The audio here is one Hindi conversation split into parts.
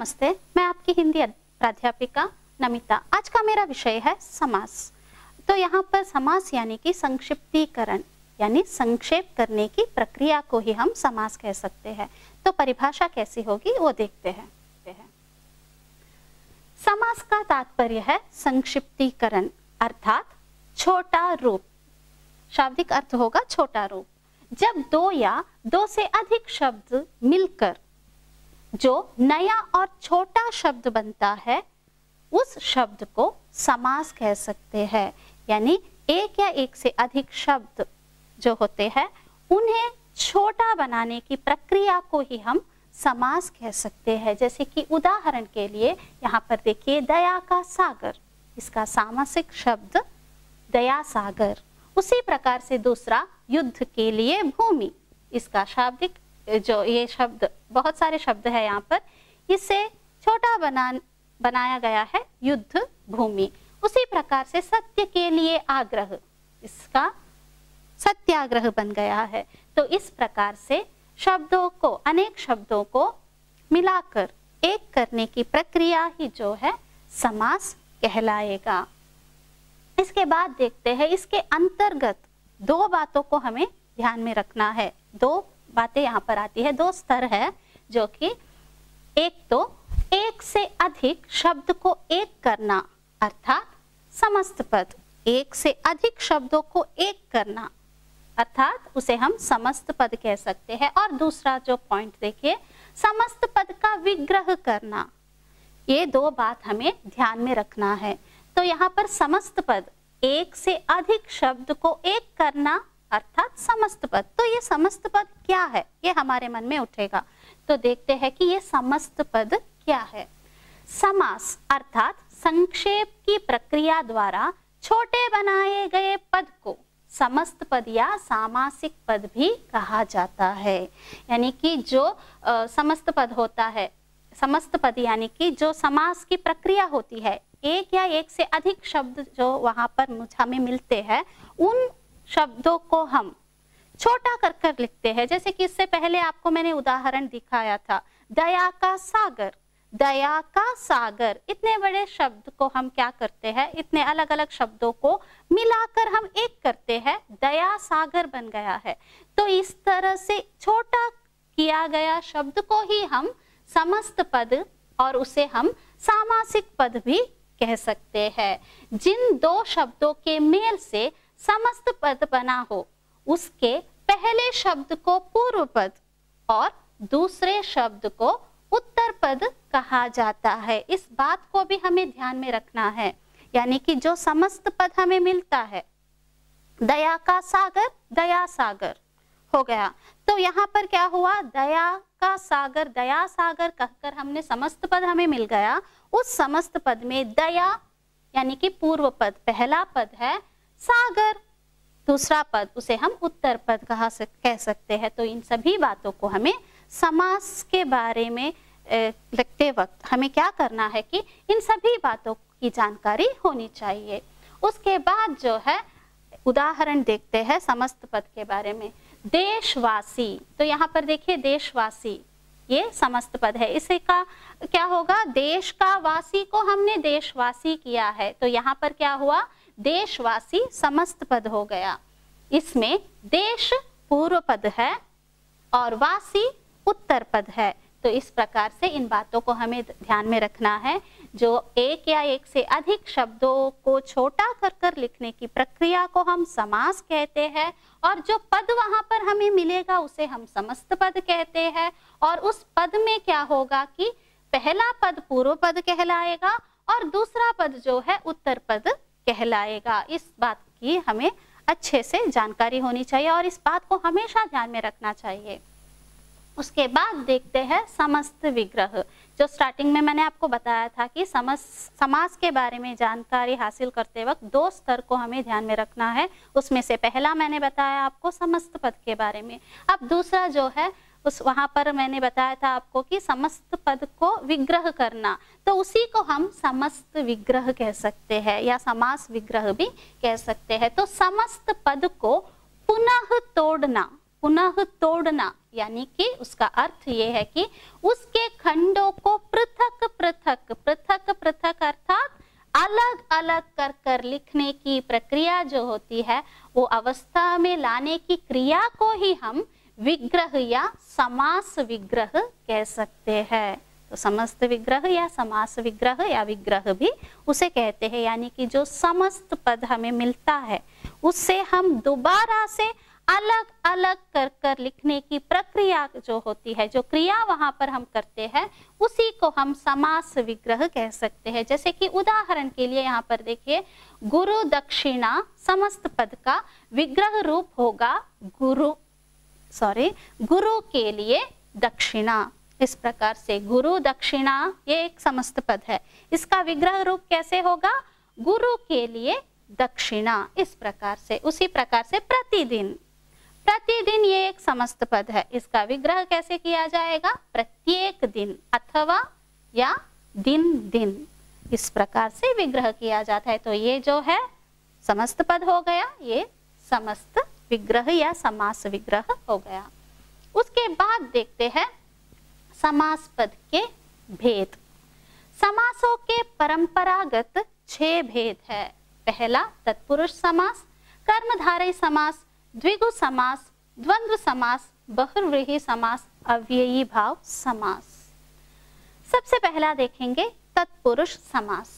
नमस्ते, मैं आपकी हिंदी प्राध्यापिका नमिता। आज का मेरा विषय है समास। तो यहाँ पर समास यानी कि संक्षिप्तीकरण यानी संक्षेप करने की प्रक्रिया को ही हम समास कह सकते हैं। तो परिभाषा कैसी होगी वो देखते हैं। समास का तात्पर्य है संक्षिप्तीकरण अर्थात छोटा रूप। शाब्दिक अर्थ होगा छोटा रूप। जब दो या दो से अधिक शब्द मिलकर जो नया और छोटा शब्द बनता है उस शब्द को समास कह सकते हैं। यानी एक या एक से अधिक शब्द जो होते हैं उन्हें छोटा बनाने की प्रक्रिया को ही हम समास कह सकते हैं। जैसे कि उदाहरण के लिए यहाँ पर देखिए, दया का सागर, इसका सामासिक शब्द दया सागर। उसी प्रकार से दूसरा, युद्ध के लिए भूमि, इसका शाब्दिक जो ये शब्द, बहुत सारे शब्द है यहाँ पर, इसे छोटा बनाया गया है युद्ध भूमि। उसी प्रकार से सत्य के लिए आग्रह, इसका सत्याग्रह बन गया है। तो इस प्रकार से शब्दों को, अनेक शब्दों को मिलाकर एक करने की प्रक्रिया ही जो है समास कहलाएगा। इसके बाद देखते हैं, इसके अंतर्गत दो बातों को हमें ध्यान में रखना है। दो बातें यहाँ पर आती है, दो स्तर है, जो कि एक तो एक से अधिक शब्द को एक करना अर्थात समस्त पद, एक से अधिक शब्दों को एक करना अर्थात उसे हम समस्त पद कह सकते हैं। और दूसरा जो पॉइंट देखिए, समस्त पद का विग्रह करना। ये दो बात हमें ध्यान में रखना है। तो यहाँ पर समस्त पद, एक से अधिक शब्द को एक करना अर्थात समस्त पद। तो ये समस्त पद क्या है, ये हमारे मन में उठेगा। तो देखते हैं कि ये समस्त पद क्या है। समास अर्थात संक्षेप की प्रक्रिया द्वारा छोटे बनाए गए पद को समस्त पद या सामासिक पद भी कहा जाता है। यानी कि जो समस्त पद होता है, समस्त पद यानी कि जो समास की प्रक्रिया होती है, एक या एक से अधिक शब्द जो वहां पर हमें मिलते हैं, उन शब्दों को हम छोटा कर कर लिखते हैं। जैसे कि इससे पहले आपको मैंने उदाहरण दिखाया था, दया का सागर, दया का सागर। इतने बड़े शब्द को हम क्या करते हैं, इतने अलग अलग शब्दों को मिलाकर हम एक करते हैं, दया सागर बन गया है। तो इस तरह से छोटा किया गया शब्द को ही हम समस्त पद और उसे हम सामासिक पद भी कह सकते हैं। जिन दो शब्दों के मेल से समस्त पद बना हो, उसके पहले शब्द को पूर्व पद और दूसरे शब्द को उत्तर पद कहा जाता है। इस बात को भी हमें ध्यान में रखना है। यानी कि जो समस्त पद हमें मिलता है, दया का सागर, दया सागर हो गया। तो यहाँ पर क्या हुआ, दया का सागर, दया सागर कहकर हमने समस्त पद हमें मिल गया। उस समस्त पद में दया यानी कि पूर्व पद पहला पद है, सागर दूसरा पद, उसे हम उत्तर पद कह सकते हैं। तो इन सभी बातों को हमें समास के बारे में लिखते वक्त हमें क्या करना है कि इन सभी बातों की जानकारी होनी चाहिए। उसके बाद जो है उदाहरण देखते हैं समस्त पद के बारे में। देशवासी, तो यहाँ पर देखिए देशवासी, ये समस्त पद है। इसे का क्या होगा, देश का वासी को हमने देशवासी किया है। तो यहाँ पर क्या हुआ, देशवासी समस्त पद हो गया। इसमें देश पूर्व पद है और वासी उत्तर पद है। तो इस प्रकार से इन बातों को हमें ध्यान में रखना है। जो एक या एक से अधिक शब्दों को छोटा कर कर लिखने की प्रक्रिया को हम समास कहते हैं, और जो पद वहां पर हमें मिलेगा उसे हम समस्त पद कहते हैं। और उस पद में क्या होगा कि पहला पद पूर्व पद कहलाएगा और दूसरा पद जो है उत्तर पद कहलाएगा। इस बात की हमें अच्छे से जानकारी होनी चाहिए और इस बात को हमेशा ध्यान में रखना चाहिए। उसके बाद देखते हैं समस्त विग्रह। जो स्टार्टिंग में मैंने आपको बताया था कि समास के बारे में जानकारी हासिल करते वक्त दो स्तर को हमें ध्यान में रखना है। उसमें से पहला मैंने बताया आपको समस्त पद के बारे में। अब दूसरा जो है उस वहां पर मैंने बताया था आपको कि समस्त पद को विग्रह करना, तो उसी को हम समस्त विग्रह कह सकते हैं या समास विग्रह भी कह सकते हैं। तो समस्त पद को पुनः तोड़ना, पुनः तोड़ना यानी कि उसका अर्थ ये है कि उसके खंडों को पृथक लिखने की प्रक्रिया जो होती है वो अवस्था में लाने की क्रिया को ही हम विग्रह या समास विग्रह कह सकते हैं। तो समस्त विग्रह या समास विग्रह या विग्रह भी उसे कहते हैं, यानी कि जो समस्त पद हमें मिलता है उससे हम दोबारा से अलग अलग कर कर लिखने की प्रक्रिया जो होती है, जो क्रिया वहां पर हम करते हैं, उसी को हम समास विग्रह कह सकते हैं। जैसे कि उदाहरण के लिए यहाँ पर देखिए, गुरु दक्षिणा समस्त पद का विग्रह रूप होगा गुरु के लिए दक्षिणा। इस प्रकार से गुरु दक्षिणा ये एक समस्त पद है, इसका विग्रह रूप कैसे होगा? गुरु के लिए दक्षिणा। इस प्रकार से, उसी प्रकार से प्रतिदिन, प्रतिदिन ये एक समस्त पद है, इसका विग्रह कैसे किया जाएगा? प्रत्येक दिन अथवा या दिन दिन, इस प्रकार से विग्रह किया जाता है। तो ये जो है समस्त पद हो गया, ये समस्त विग्रह या समास विग्रह हो गया। उसके बाद देखते हैं समास पद के भेद। समासों के परंपरागत 6 भेद है। पहला तत्पुरुष समास, कर्मधारय समास, द्विगु समास, द्वंद्व समास, बहुव्रीहि समास, अव्ययी भाव समास। सबसे पहला देखेंगे तत्पुरुष समास।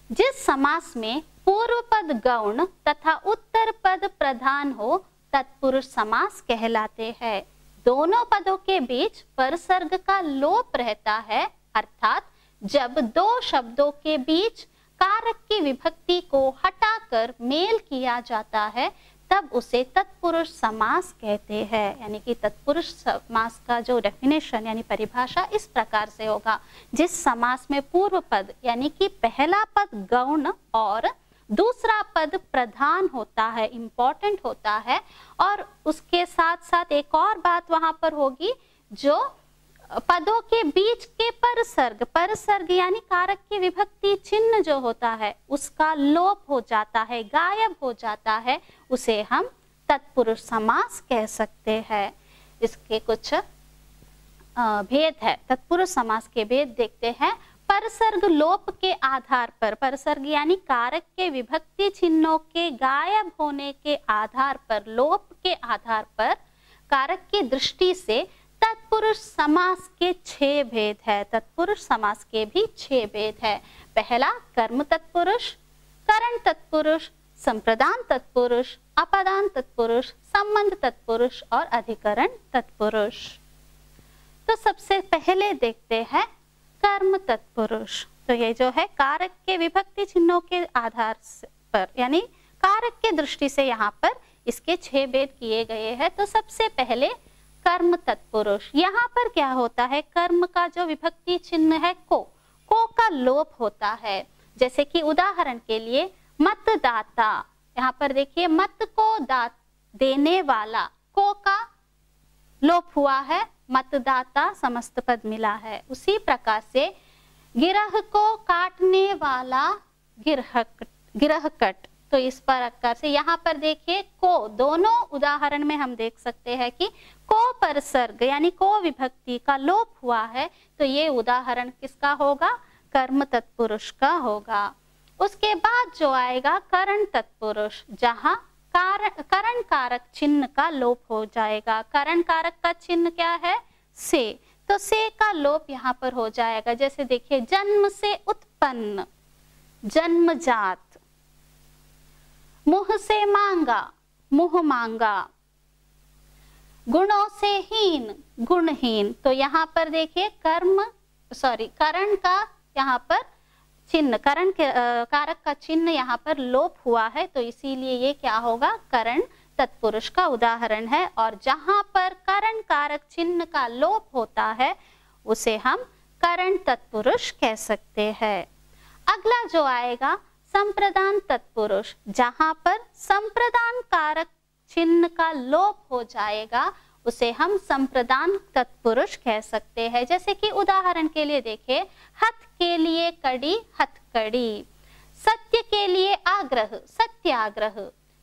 जिस समास में पूर्व पद गौण तथा उत्तर पद प्रधान हो तत्पुरुष समास कहलाते हैं। दोनों पदों के बीच परसर्ग का लोप रहता है, अर्थात जब दो शब्दों के बीच कारक की विभक्ति को हटाकर मेल किया जाता है तब उसे तत्पुरुष समास कहते हैं। यानी कि तत्पुरुष समास का जो डेफिनेशन यानी परिभाषा इस प्रकार से होगा, जिस समास में पूर्व पद यानी कि पहला पद गौण और दूसरा पद प्रधान होता है, इंपॉर्टेंट होता है, और उसके साथ साथ एक और बात वहां पर होगी, जो पदों के बीच के परसर्ग यानी कारक की विभक्ति चिन्ह जो होता है उसका लोप हो जाता है, गायब हो जाता है, उसे हम तत्पुरुष समास कह सकते हैं। इसके कुछ भेद है, तत्पुरुष समास के भेद देखते हैं। परसर्ग लोप के आधार पर, परसर्ग यानी कारक के विभक्ति चिन्हों के गायब होने के आधार पर, लोप के आधार पर कारक की दृष्टि से तत्पुरुष समास के 6 भेद है। तत्पुरुष समास के भी 6 भेद है। पहला कर्म तत्पुरुष, करण तत्पुरुष, संप्रदान तत्पुरुष, अपदान तत्पुरुष, संबंध तत्पुरुष और अधिकरण तत्पुरुष। तो सबसे पहले देखते हैं कर्म तत्पुरुष। तो ये जो है कारक के विभक्ति चिन्हों के आधार पर यानी कारक के दृष्टि से यहाँ पर इसके 6 भेद किए गए हैं। तो सबसे पहले कर्म तत्पुरुष, यहाँ पर क्या होता है, कर्म का जो विभक्ति चिन्ह है को का लोप होता है। जैसे कि उदाहरण के लिए मतदाता, यहाँ पर देखिए मत को देने वाला, को का लोप हुआ है, मतदाता समस्त पद मिला है। उसी प्रकार से गिरह को काटने वाला गिरहकट, तो इस प्रकार से यहाँ पर देखिए को, दोनों उदाहरण में हम देख सकते हैं कि को परसर्ग यानी को विभक्ति का लोप हुआ है। तो ये उदाहरण किसका होगा, कर्म तत्पुरुष का होगा। उसके बाद जो आएगा करण तत्पुरुष, जहाँ करण कारक चिन्ह का लोप हो जाएगा। करण कारक का चिन्ह क्या है, से, तो से का लोप यहाँ पर हो जाएगा। जैसे देखिए जन्म से उत्पन्न, जन्मजात, मुंह से मांगा, मुंह मांगा, गुणों से हीन, गुणहीन। तो यहाँ पर देखिए करण का यहाँ पर चिन्ह, करण के कारक का चिन्ह यहाँ पर लोप हुआ है, तो इसीलिए ये क्या होगा, करण तत्पुरुष का उदाहरण है। और जहां पर करण कारक चिन्ह का लोप होता है उसे हम करण तत्पुरुष कह सकते हैं। अगला जो आएगा संप्रदान तत्पुरुष, जहां पर संप्रदान कारक चिन्ह का लोप हो जाएगा उसे हम संप्रदान तत्पुरुष कह सकते हैं। जैसे कि उदाहरण के लिए देखिए हथ के लिए कड़ी, हथकड़ी, सत्य के लिए आग्रह, सत्याग्रह,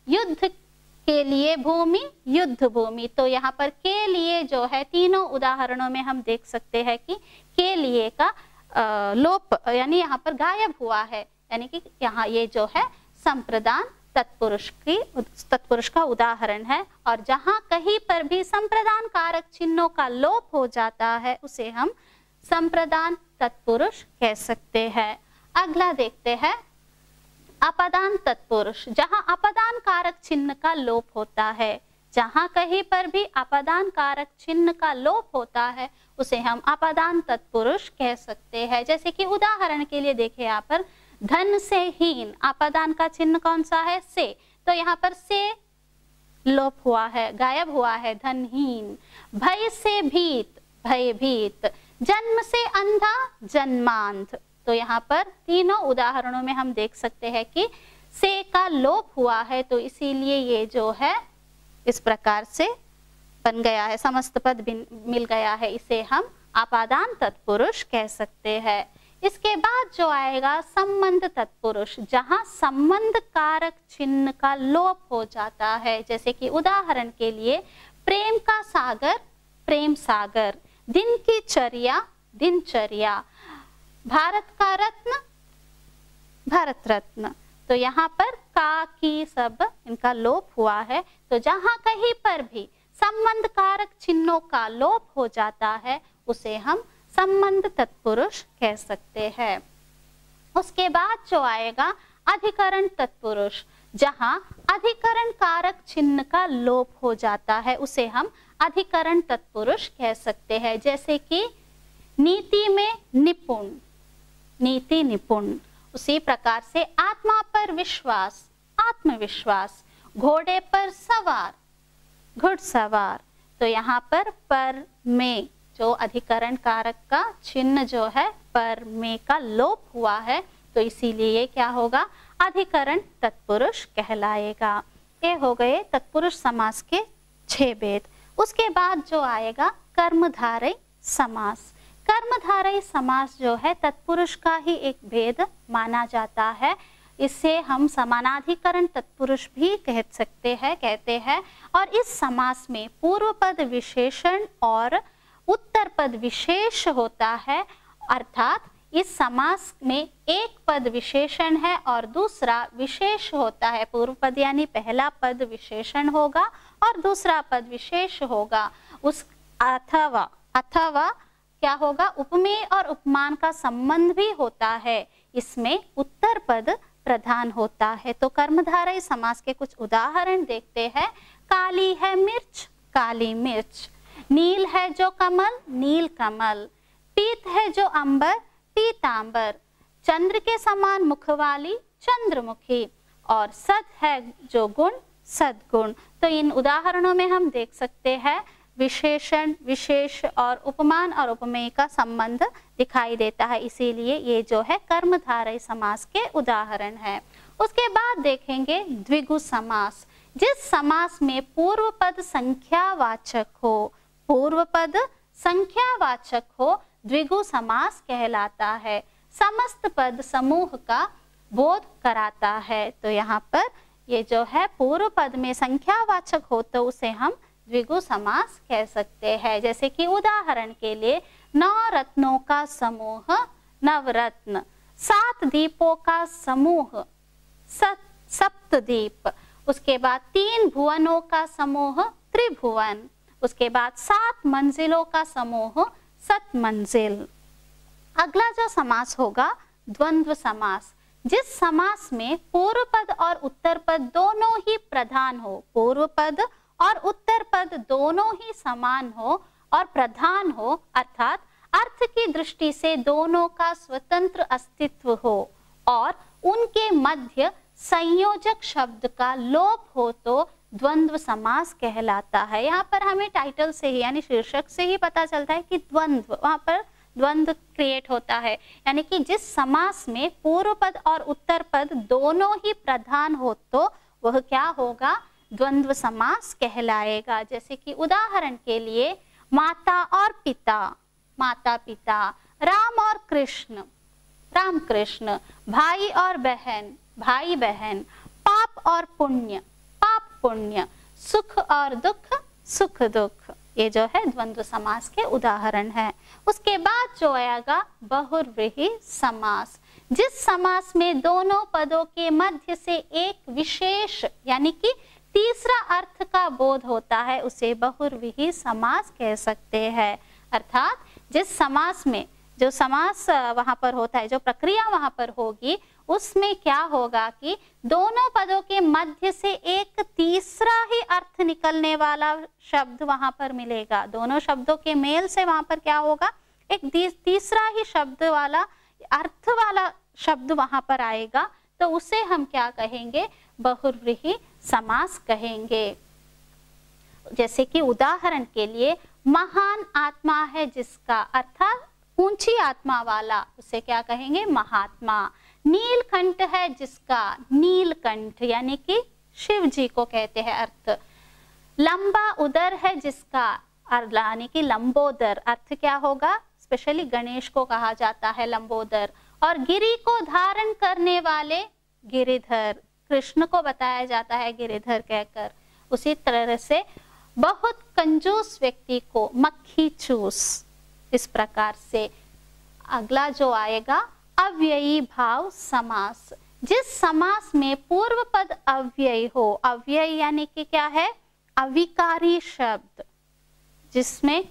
युद्ध के लिए भूमि, युद्ध भूमि। तो यहाँ पर के लिए जो है तीनों उदाहरणों में हम देख सकते हैं कि के लिए का लोप यानी यहाँ पर गायब हुआ है, यानी कि यहाँ ये जो है संप्रदान तत्पुरुष का उदाहरण है। और जहां कहीं पर भी संप्रदान कारक चिन्हों का लोप हो जाता है उसे हम संप्रदान तत्पुरुष कह सकते हैं। अगला देखते हैं अपदान तत्पुरुष। जहां अपदान कारक चिन्ह का लोप होता है, जहां कहीं पर भी अपदान कारक चिन्ह का लोप होता है उसे हम अपदान तत्पुरुष कह सकते हैं। जैसे कि उदाहरण के लिए देखें यहाँ पर धन से हीन, अपदान का चिन्ह कौन सा है? से, तो यहाँ पर से लोप हुआ है, गायब हुआ है, धनहीन। भय से भीत, भयभीत। जन्म से अंधा, जन्मांध। तो यहाँ पर तीनों उदाहरणों में हम देख सकते हैं कि से का लोप हुआ है, तो इसीलिए ये जो है इस प्रकार से बन गया है, समस्त पद मिल गया है, इसे हम अपादान तत्पुरुष कह सकते हैं। इसके बाद जो आएगा संबंध तत्पुरुष, जहां संबंध कारक चिन्ह का लोप हो जाता है। जैसे कि उदाहरण के लिए प्रेम का सागर, प्रेम सागर। दिन की चर्या, दिनचर्या। भारत का रत्न, भारत रत्न। तो यहाँ पर का की सब इनका लोप हुआ है। तो जहां कहीं पर भी संबंध कारक चिन्हों का लोप हो जाता है उसे हम संबंध तत्पुरुष कह सकते हैं। उसके बाद जो आएगा अधिकरण तत्पुरुष, जहां अधिकरण कारक चिन्ह का लोप हो जाता है उसे हम अधिकरण तत्पुरुष कह सकते हैं। जैसे कि नीति में निपुण, नीति निपुण। उसी प्रकार से आत्मा पर विश्वास, आत्मविश्वास। घोड़े पर सवार, घुड़सवार। तो यहाँ पर में जो अधिकरण कारक का चिन्ह जो है पर में का लोप हुआ है, तो इसीलिए क्या होगा? अधिकरण तत्पुरुष कहलाएगा। ये हो गए तत्पुरुष समास के 6 भेद। उसके बाद जो आएगा कर्मधारय समास। कर्मधारय समास जो है तत्पुरुष का ही एक भेद माना जाता है। इसे हम समानाधिकरण तत्पुरुष भी कह सकते हैं, कहते हैं। और इस समास में पूर्व पद विशेषण और उत्तर पद विशेष होता है, अर्थात इस समास में एक पद विशेषण है और दूसरा विशेष होता है। पूर्व पद यानी पहला पद विशेषण होगा और दूसरा पद विशेष होगा। उस अथवा क्या होगा? उपमेय और उपमान का संबंध भी होता है। इसमें उत्तर पद प्रधान होता है। तो कर्मधारय समास के कुछ उदाहरण देखते हैं। काली है मिर्च, काली मिर्च। नील है जो कमल, नील कमल। पीत है जो अंबर, पीतांबर। चंद्र के समान मुख वाली, चंद्रमुखी। और सद है जो गुण, सद्गुण। तो इन उदाहरणों में हम देख सकते हैं विशेषण, विशेष और उपमान और उपमेय का संबंध दिखाई देता है। इसीलिए ये जो है कर्मधारय समास के उदाहरण है। उसके बाद देखेंगे द्विगु समास। जिस समास में पूर्व पद संख्यावाचक हो, पूर्व पद संख्यावाचक हो, द्विगु समास कहलाता है। समस्त पद समूह का बोध कराता है। तो यहाँ पर ये जो है पूर्व पद में संख्यावाचक हो तो उसे हम द्विगु समास कह सकते हैं। जैसे कि उदाहरण के लिए 9 रत्नों का समूह, नवरत्न। 7 दीपों का समूह, सप्तदीप। उसके बाद 3 भुवनों का समूह, त्रिभुवन। उसके बाद 7 मंजिलों का समूह, सतमंजिल। अगला जो समास होगा द्वंद्व समास। जिस समास में पूर्व पद और उत्तर पद दोनों ही प्रधान हो, पूर्व पद और उत्तर पद दोनों ही समान हो और प्रधान हो, अर्थात अर्थ की दृष्टि से दोनों का स्वतंत्र अस्तित्व हो और उनके मध्य संयोजक शब्द का लोप हो, तो द्वंद्व समास कहलाता है। यहाँ पर हमें टाइटल से ही यानी शीर्षक से ही पता चलता है कि द्वंद्व, वहां पर द्वंद्व क्रिएट होता है। यानी कि जिस समास में पूर्व पद और उत्तर पद दोनों ही प्रधान हो तो वह क्या होगा? द्वंद्व समास कहलाएगा। जैसे कि उदाहरण के लिए माता और पिता, माता पिता। राम और कृष्ण, राम कृष्ण। भाई और बहन, भाई बहन। पाप और पुण्य, पाप पुण्य। सुख और दुख, सुख दुख। ये जो है द्वंद्व समास के उदाहरण है। उसके बाद जो आएगा बहुव्रीहि समास। जिस समास में दोनों पदों के मध्य से एक विशेष यानी कि तीसरा अर्थ का बोध होता है उसे बहुव्रीहि समास कह सकते हैं। अर्थात जिस समास में जो समास वहां पर होता है, जो प्रक्रिया वहां पर होगी, उसमें क्या होगा कि दोनों पदों के मध्य से एक तीसरा ही अर्थ निकलने वाला शब्द वहां पर मिलेगा। दोनों शब्दों के मेल से वहां पर क्या होगा, एक तीसरा ही शब्द वाला अर्थ वाला शब्द वहां पर आएगा, तो उसे हम क्या कहेंगे, बहुव्रीहि समास कहेंगे। जैसे कि उदाहरण के लिए महान आत्मा है जिसका, अर्थात ऊंची आत्मा वाला, उसे क्या कहेंगे, महात्मा। नीलकंठ है जिसका, नीलकंठ यानी कि शिव जी को कहते हैं अर्थ। लंबा उदर है जिसका, यानी कि लंबोदर, अर्थ क्या होगा, स्पेशली गणेश को कहा जाता है लंबोदर। और गिरि को धारण करने वाले गिरिधर, कृष्ण को बताया जाता है गिरिधर कहकर। उसी तरह से बहुत कंजूस व्यक्ति को मक्खी चूस। इस प्रकार से अगला जो आएगा अव्ययी भाव समास। जिस समास में पूर्व पद अव्ययी हो, अव्ययी यानी कि क्या है, अविकारी शब्द, जिसमें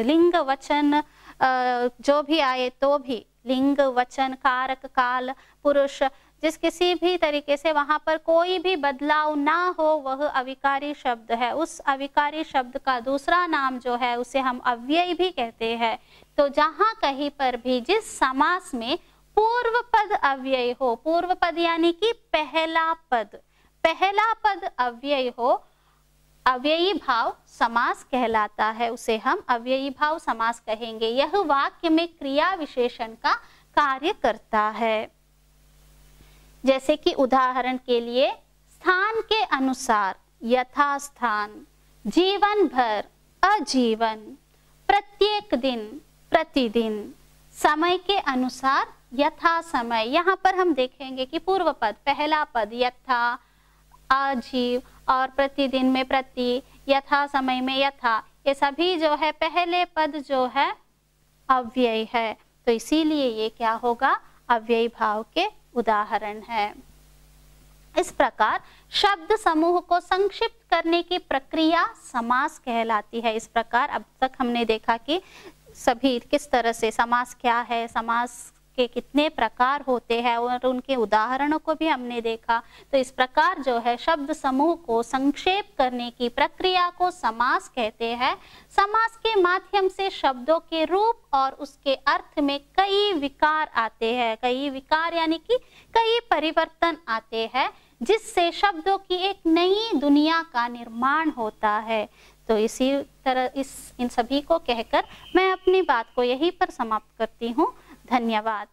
लिंग वचन जो भी आए तो भी, लिंग वचन कारक काल पुरुष, जिस किसी भी तरीके से वहां पर कोई भी बदलाव ना हो, वह अविकारी शब्द है। उस अविकारी शब्द का दूसरा नाम जो है उसे हम अव्ययी भी कहते हैं। तो जहां कहीं पर भी जिस समास में पूर्व पद अव्ययी हो, पूर्व पद यानी कि पहला पद अव्ययी हो, अव्ययी भाव समास कहलाता है, उसे हम अव्ययी भाव समास कहेंगे। यह वाक्य में क्रिया विशेषण का कार्य करता है। जैसे कि उदाहरण के लिए स्थान के अनुसार यथास्थान, जीवन भर अजीवन, प्रत्येक दिन प्रतिदिन, समय के अनुसार यथा समय। यहाँ पर हम देखेंगे कि पूर्व पद, पहला पद यथा, अजीव, और प्रतिदिन में प्रति, यथा समय में यथा, ये सभी जो है पहले पद जो है अव्ययी है। तो इसीलिए ये क्या होगा, अव्ययी भाव के उदाहरण है। इस प्रकार शब्द समूह को संक्षिप्त करने की प्रक्रिया समास कहलाती है। इस प्रकार अब तक हमने देखा कि सभी किस तरह से समास क्या है, समास के कितने प्रकार होते हैं और उनके उदाहरणों को भी हमने देखा। तो इस प्रकार जो है शब्द समूह को संक्षेप करने की प्रक्रिया को समास कहते हैं। समास के माध्यम से शब्दों के रूप और उसके अर्थ में कई विकार आते हैं, कई विकार यानी कि कई परिवर्तन आते हैं, जिससे शब्दों की एक नई दुनिया का निर्माण होता है। तो इसी तरह इन सभी को कहकर मैं अपनी बात को यहीं पर समाप्त करती हूँ। धन्यवाद।